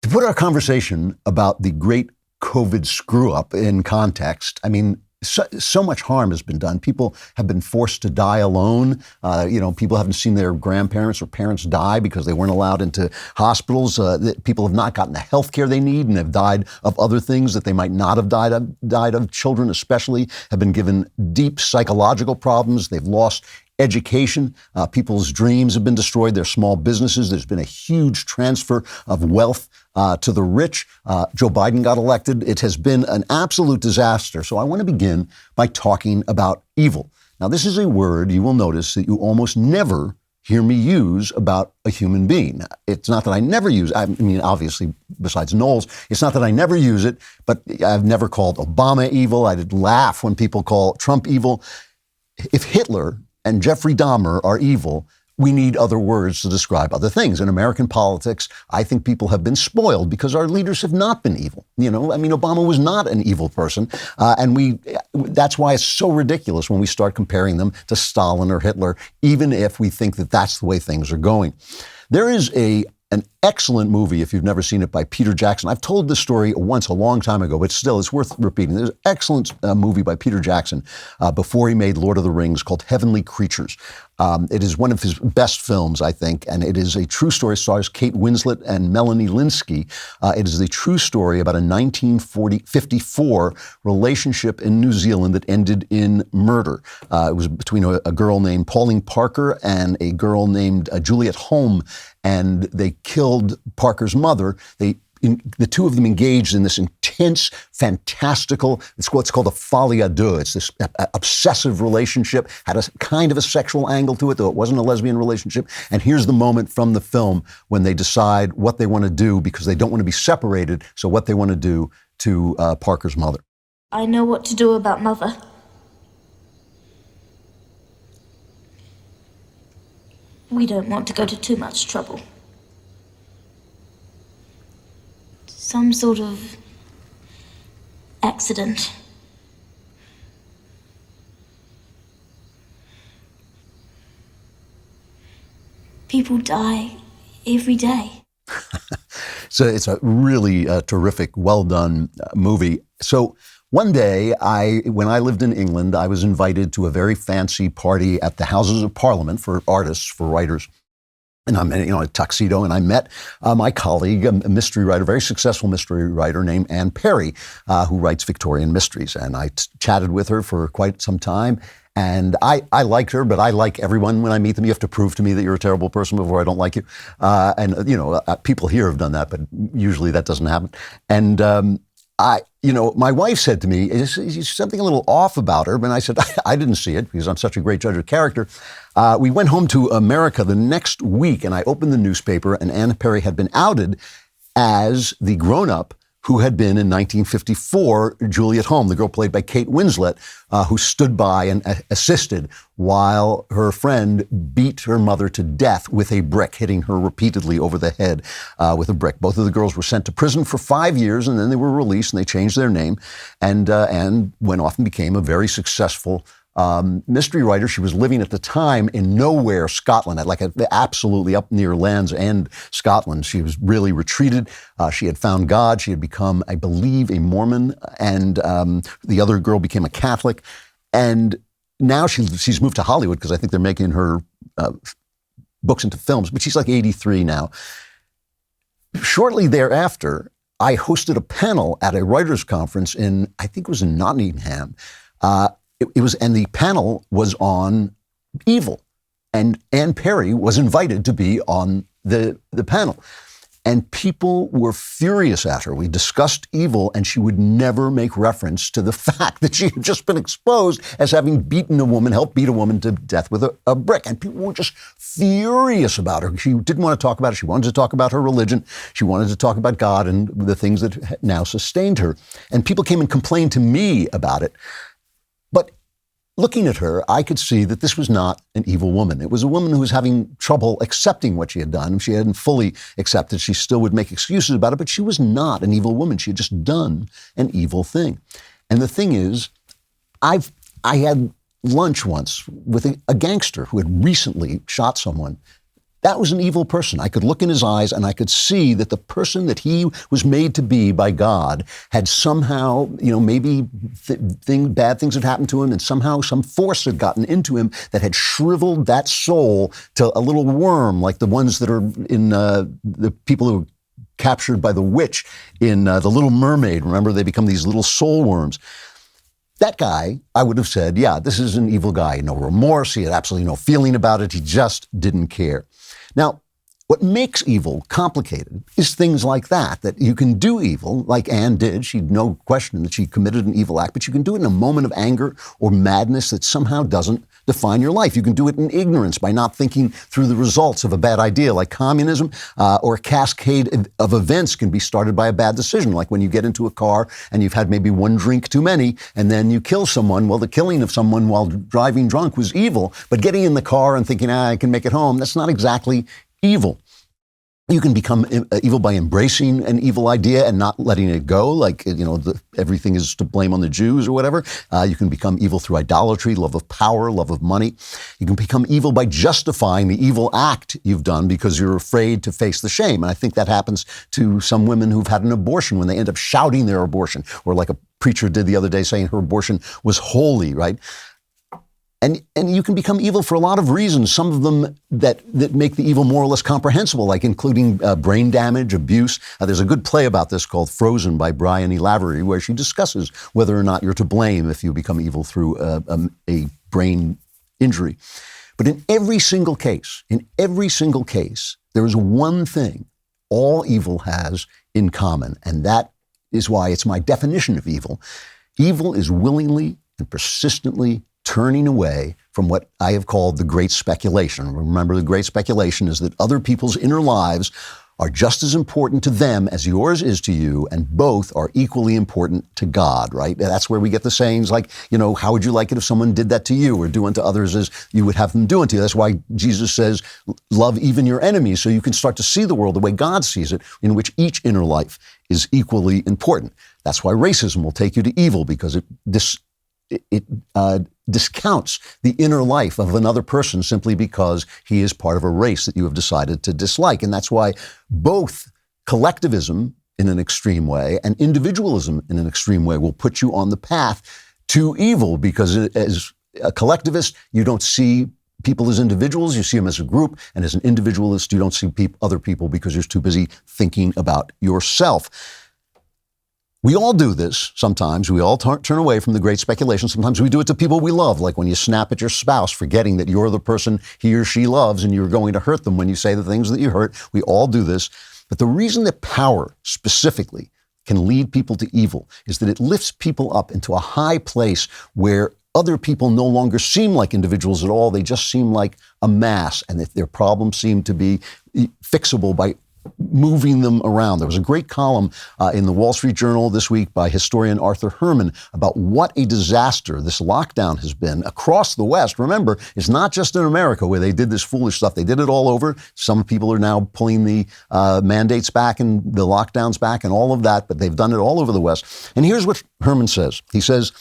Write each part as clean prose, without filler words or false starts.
To put our conversation about the great COVID screw-up in context, I mean, so much harm has been done. People have been forced to die alone. People haven't seen their grandparents or parents die because they weren't allowed into hospitals. People have not gotten the health care they need and have died of other things that they might not have died of. Children especially have been given deep psychological problems. They've lost education. People's dreams have been destroyed. Their small businesses. There's been a huge transfer of wealth to the rich. Joe Biden got elected. It has been an absolute disaster. So I want to begin by talking about evil. Now, this is a word you will notice that you almost never hear me use about a human being. It's not that I never use, I mean, obviously, besides Knowles, it's not that I never use it, but I've never called Obama evil. I did laugh when people call Trump evil. If Hitler and Jeffrey Dahmer are evil, we need other words to describe other things. In American politics, I think people have been spoiled because our leaders have not been evil. Obama was not an evil person. That's why it's so ridiculous when we start comparing them to Stalin or Hitler, even if we think that that's the way things are going. There is an excellent movie, if you've never seen it, by Peter Jackson. I've told this story once a long time ago, but still, it's worth repeating. There's an excellent movie by Peter Jackson before he made Lord of the Rings called Heavenly Creatures. It is one of his best films, I think, and it is a true story. It stars Kate Winslet and Melanie Linsky. It is the true story about a 1954 relationship in New Zealand that ended in murder. It was between a girl named Pauline Parker and a girl named Juliet Hulme, and they killed Parker's mother. The two of them engaged in this intense, fantastical, it's what's called a folie à deux. It's this obsessive relationship, had a kind of a sexual angle to it, though it wasn't a lesbian relationship. And here's the moment from the film when they decide what they want to do because they don't want to be separated, so what they want to do to Parker's mother. I know what to do about Mother. We don't want to go to too much trouble. Some sort of accident. People die every day. So it's a really terrific, well-done movie. So one day, when I lived in England, I was invited to a very fancy party at the Houses of Parliament for artists, for writers. And I'm in a tuxedo, and I met my colleague, a mystery writer, very successful mystery writer named Anne Perry, who writes Victorian mysteries. And I chatted with her for quite some time. And I liked her, but I like everyone when I meet them. You have to prove to me that you're a terrible person before I don't like you. People here have done that, but usually that doesn't happen. And my wife said to me, is something a little off about her? And I said, I didn't see it because I'm such a great judge of character. We went home to America the next week, and I opened the newspaper, and Anne Perry had been outed as the grown-up who had been in 1954 Juliet Hulme, the girl played by Kate Winslet, who stood by and assisted while her friend beat her mother to death with a brick, hitting her repeatedly over the head with a brick. Both of the girls were sent to prison for 5 years, and then they were released, and they changed their name, and went off and became a very successful mystery writer. She was living at the time in nowhere, Scotland, absolutely up near Land's End, Scotland. She was really retreated. She had found God. She had become, I believe, a Mormon, and the other girl became a Catholic. And now she's moved to Hollywood because I think they're making her books into films, but she's like 83 now. Shortly thereafter, I hosted a panel at a writers' conference I think it was in Nottingham. And the panel was on evil, and Anne Perry was invited to be on the panel. And people were furious at her. We discussed evil, and she would never make reference to the fact that she had just been exposed as having helped beat a woman to death with a brick. And people were just furious about her. She didn't want to talk about it. She wanted to talk about her religion. She wanted to talk about God and the things that now sustained her. And people came and complained to me about it. But looking at her, I could see that this was not an evil woman. It was a woman who was having trouble accepting what she had done. She hadn't fully accepted. She still would make excuses about it, but she was not an evil woman. She had just done an evil thing. And the thing is, I had lunch once with a gangster who had recently shot someone that was an evil person. I could look in his eyes and I could see that the person that he was made to be by God had somehow, maybe bad things had happened to him, and somehow some force had gotten into him that had shriveled that soul to a little worm, like the ones that are in the people who were captured by the witch in The Little Mermaid. Remember, they become these little soul worms. That guy, I would have said, yeah, this is an evil guy. No remorse. He had absolutely no feeling about it. He just didn't care. Now, what makes evil complicated is things like that you can do evil, like Anne did. She had no question that she committed an evil act, but you can do it in a moment of anger or madness that somehow doesn't define your life. You can do it in ignorance by not thinking through the results of a bad idea, like communism, or a cascade of events can be started by a bad decision, like when you get into a car and you've had maybe one drink too many and then you kill someone. Well, the killing of someone while driving drunk was evil, but getting in the car and thinking, I can make it home, that's not exactly evil. You can become evil by embracing an evil idea and not letting it go, like, everything is to blame on the Jews or whatever. You can become evil through idolatry, love of power, love of money. You can become evil by justifying the evil act you've done because you're afraid to face the shame. And I think that happens to some women who've had an abortion when they end up shouting their abortion, or like a preacher did the other day saying her abortion was holy, right? And you can become evil for a lot of reasons, some of them that make the evil more or less comprehensible, like including brain damage, abuse. There's a good play about this called Frozen by Brian E. Lavery, where she discusses whether or not you're to blame if you become evil through a brain injury. But in every single case, there is one thing all evil has in common, and that is why it's my definition of evil. Evil is willingly and persistently turning away from what I have called the great speculation. Remember, the great speculation is that other people's inner lives are just as important to them as yours is to you, and both are equally important to God, right? That's where we get the sayings like, how would you like it if someone did that to you, or do unto others as you would have them do unto you? That's why Jesus says, love even your enemies, so you can start to see the world the way God sees it, in which each inner life is equally important. That's why racism will take you to evil, because it discounts the inner life of another person simply because he is part of a race that you have decided to dislike. And that's why both collectivism in an extreme way and individualism in an extreme way will put you on the path to evil, because as a collectivist, you don't see people as individuals, you see them as a group, and as an individualist, you don't see other people because you're too busy thinking about yourself. We all do this sometimes. We all turn away from the great speculation. Sometimes we do it to people we love, like when you snap at your spouse, forgetting that you're the person he or she loves and you're going to hurt them when you say the things that you hurt. We all do this. But the reason that power specifically can lead people to evil is that it lifts people up into a high place where other people no longer seem like individuals at all. They just seem like a mass, and that their problems seem to be fixable by moving them around. There was a great column in the Wall Street Journal this week by historian Arthur Herman about what a disaster this lockdown has been across the West. Remember, it's not just in America where they did this foolish stuff. They did it all over. Some people are now pulling the mandates back and the lockdowns back and all of that, but they've done it all over the West. And here's what Herman says. He says,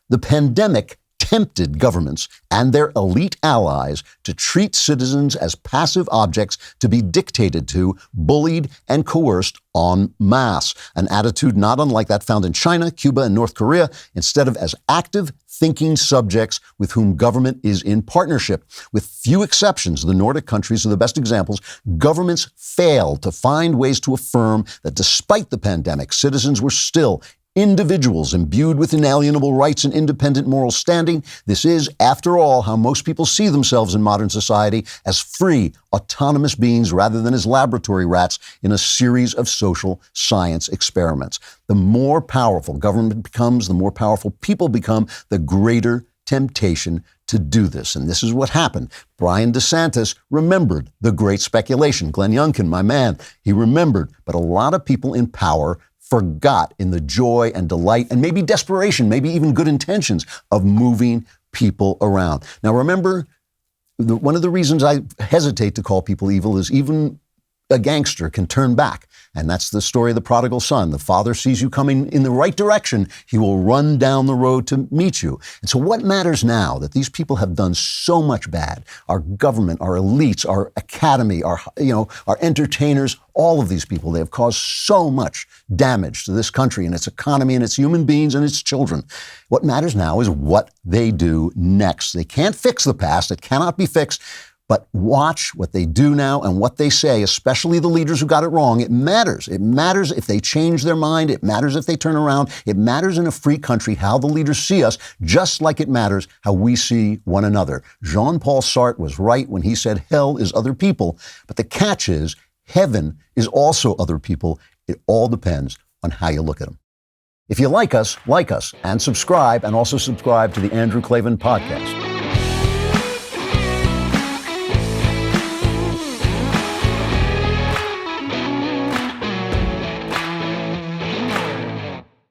the pandemic tempted governments and their elite allies to treat citizens as passive objects to be dictated to, bullied, and coerced en masse. An attitude not unlike that found in China, Cuba, and North Korea, instead of as active, thinking subjects with whom government is in partnership. With few exceptions, the Nordic countries are the best examples, governments failed to find ways to affirm that despite the pandemic, citizens were still individuals imbued with inalienable rights and independent moral standing. This is, after all, how most people see themselves in modern society, as free, autonomous beings rather than as laboratory rats in a series of social science experiments. The more powerful government becomes, the more powerful people become, the greater temptation to do this. And this is what happened. Brian DeSantis remembered the great speculation. Glenn Youngkin, my man, he remembered. But a lot of people in power forgot in the joy and delight and maybe desperation, maybe even good intentions of moving people around. Now remember, one of the reasons I hesitate to call people evil is even a gangster can turn back. And that's the story of the prodigal son. The father sees you coming in the right direction. He will run down the road to meet you. And so what matters now that these people have done so much bad? Our government, our elites, our academy, our entertainers, all of these people, they have caused so much damage to this country and its economy and its human beings and its children. What matters now is what they do next. They can't fix the past. It cannot be fixed. But watch what they do now and what they say, especially the leaders who got it wrong. It matters. It matters if they change their mind. It matters if they turn around. It matters in a free country how the leaders see us, just like it matters how we see one another. Jean-Paul Sartre was right when he said hell is other people. But the catch is heaven is also other people. It all depends on how you look at them. If you like us, and subscribe, and also subscribe to the Andrew Klavan Podcast.